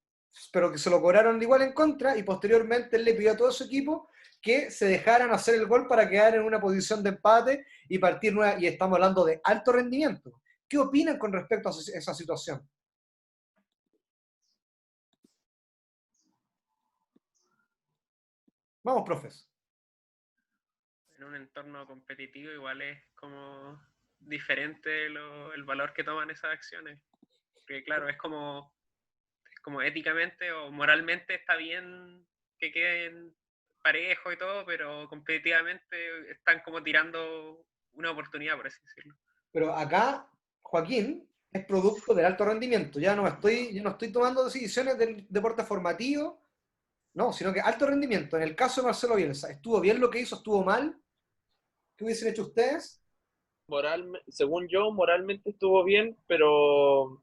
pero que se lo cobraron igual en contra, y posteriormente él le pidió a todo su equipo que se dejaran hacer el gol para quedar en una posición de empate y partir nueva, y estamos hablando de alto rendimiento. ¿Qué opinan con respecto a esa situación? Vamos, profes. En un entorno competitivo igual es como diferente el valor que toman esas acciones. Porque claro, es como éticamente o moralmente está bien que queden parejos y todo, pero competitivamente están como tirando una oportunidad, por así decirlo. Pero acá, Joaquín, es producto del alto rendimiento. Yo no estoy tomando decisiones del deporte formativo, no, sino que alto rendimiento. En el caso de Marcelo Bielsa, ¿estuvo bien lo que hizo? ¿Estuvo mal? ¿Qué hubiesen hecho ustedes? Según yo, moralmente estuvo bien, pero,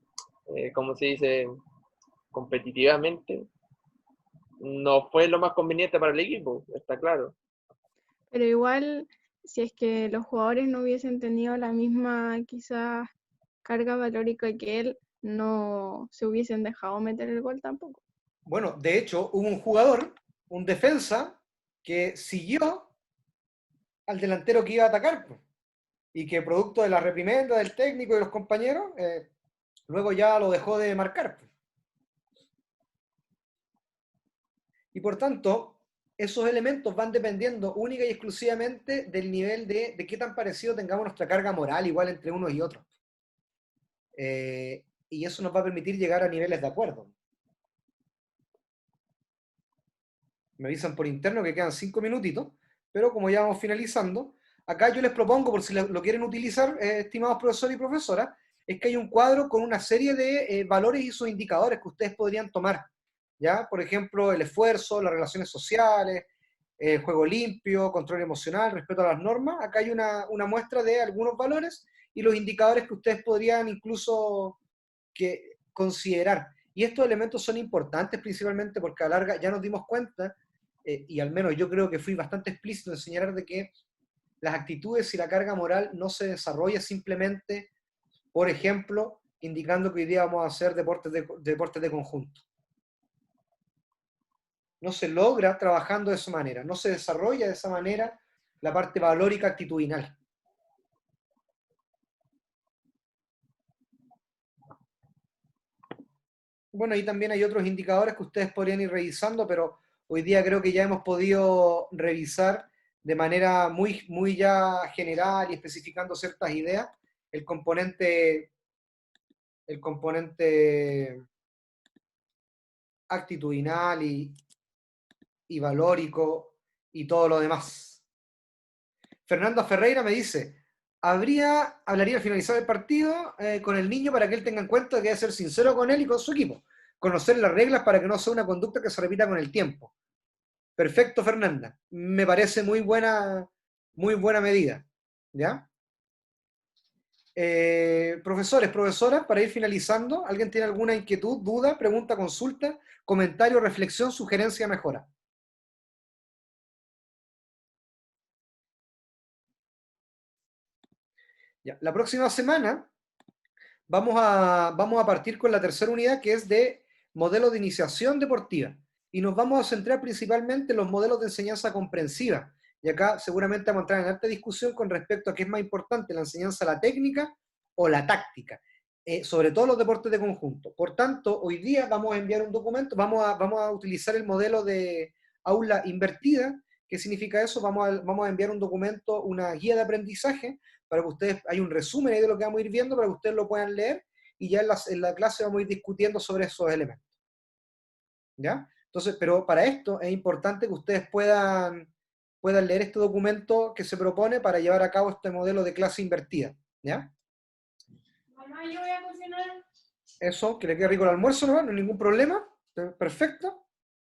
como se dice, competitivamente, no fue lo más conveniente para el equipo, está claro. Pero igual, si es que los jugadores no hubiesen tenido la misma quizás carga valórica que él, no se hubiesen dejado meter el gol tampoco. Bueno, de hecho, hubo un jugador, un defensa, que siguió al delantero que iba a atacar, pues, y que producto de la reprimenda del técnico y de los compañeros, luego ya lo dejó de marcar, pues. Y por tanto, esos elementos van dependiendo única y exclusivamente del nivel de qué tan parecido tengamos nuestra carga moral igual entre unos y otros. Y eso nos va a permitir llegar a niveles de acuerdo. Me avisan por interno que quedan 5 minutitos, pero como ya vamos finalizando, acá yo les propongo, por si lo quieren utilizar, estimados profesores y profesoras, es que hay un cuadro con una serie de valores y sus indicadores que ustedes podrían tomar, ¿ya? Por ejemplo, el esfuerzo, las relaciones sociales, juego limpio, control emocional, respeto a las normas. Acá hay una muestra de algunos valores y los indicadores que ustedes podrían incluso considerar. Y estos elementos son importantes principalmente porque a la larga ya nos dimos cuenta, y al menos yo creo que fui bastante explícito en señalar de que las actitudes y la carga moral no se desarrolla simplemente, por ejemplo, indicando que hoy día vamos a hacer deportes de conjunto. No se logra trabajando de esa manera, no se desarrolla de esa manera la parte valórica actitudinal. Bueno, ahí también hay otros indicadores que ustedes podrían ir revisando, pero hoy día creo que ya hemos podido revisar de manera muy, muy ya general y especificando ciertas ideas el componente actitudinal y valórico y todo lo demás. Fernando Ferreira me dice, hablaría al finalizar el partido con el niño para que él tenga en cuenta que debe ser sincero con él y con su equipo. conocer las reglas para que no sea una conducta que se repita con el tiempo. Perfecto, Fernanda. Me parece muy buena medida. ¿Ya? Profesores, profesoras, para ir finalizando, ¿alguien tiene alguna inquietud, duda, pregunta, consulta, comentario, reflexión, sugerencia, mejora? Ya. La próxima semana vamos a partir con la tercera unidad, que es de modelo de iniciación deportiva. Y nos vamos a centrar principalmente en los modelos de enseñanza comprensiva. Y acá seguramente vamos a entrar en alta discusión con respecto a qué es más importante, la enseñanza, la técnica o la táctica. Sobre todo los deportes de conjunto. Por tanto, hoy día vamos a enviar un documento, vamos a utilizar el modelo de aula invertida. ¿Qué significa eso? Vamos a enviar un documento, una guía de aprendizaje, para que ustedes, hay un resumen ahí de lo que vamos a ir viendo, para que ustedes lo puedan leer, y ya en la clase vamos a ir discutiendo sobre esos elementos. ¿Ya? Entonces, pero para esto es importante que ustedes puedan leer este documento que se propone para llevar a cabo este modelo de clase invertida. ¿Ya? Mamá, yo voy a cocinar. Eso, que le quede rico el almuerzo, ¿no? No hay ningún problema. Perfecto.